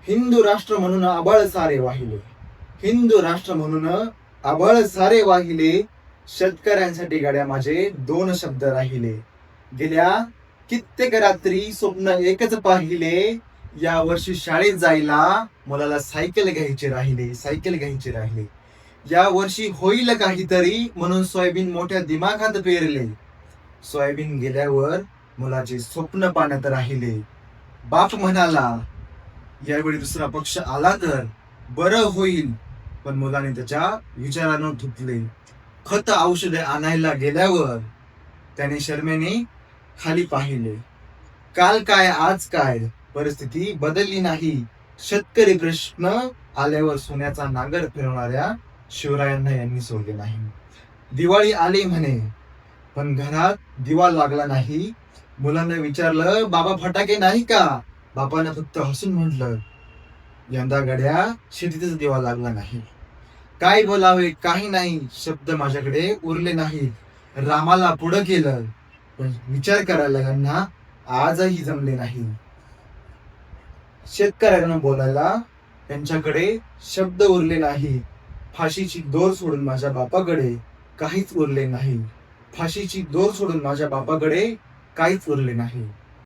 हिंदू राष्ट्र म्हणून आबळ सारे वाहिले. हिंदू राष्ट्र म्हणून आबळ सारे वाहिले. शेतकऱ्यांसाठी गाड्या माझे दोन शब्द राहिले. गेल्या कित्येक रात्री स्वप्न एकच पाहिले. या वर्षी शाळेत जायला मुलाला सायकल घ्यायची राहिले. सायकल घ्यायची राहिले. या वर्षी होईल काहीतरी म्हणून सोयाबीन मोठ्या दिमागात पेरले. सोयाबीन गेल्यावर मुलाचे स्वप्न पाण्यात राहिले. बाप म्हणाला यावेळी दुसरा पक्ष आला तर बरं होईल, पण मुलाने त्याच्या विचारानं धुतले. खत औषधे आणायला गेल्यावर त्याने शर्मेने खाली पाहिले. काल काय आज काय परिस्थिती बदलली नाही. शेतकरी प्रश्न आल्यावर सोन्याचा नांगर फिरवणाऱ्या शिवरायांना यांनी सोडले नाही. दिवाळी आली म्हणे, पण घरात दिवा लागला नाही. मुलांना विचारलं बाबा फटाके नाही का? बापानं फक्त हसून म्हटलं यंदा गड्या शेतीतच दिवा लागला नाही. काय बोलावे काही नाही, शब्द माझ्याकडे उरले नाही. रामाला पुढं केलं, पण विचार करायला यांना आजही जमले नाही. शेतकऱ्यांना बोलायला त्यांच्याकडे शब्द उरले नाही. फाशीची दोर सोडून माझ्या बापाकडे काहीच उरले नाही. फाशीची दोर सोडून माझ्या बापाकडे काहीच उरले नाही.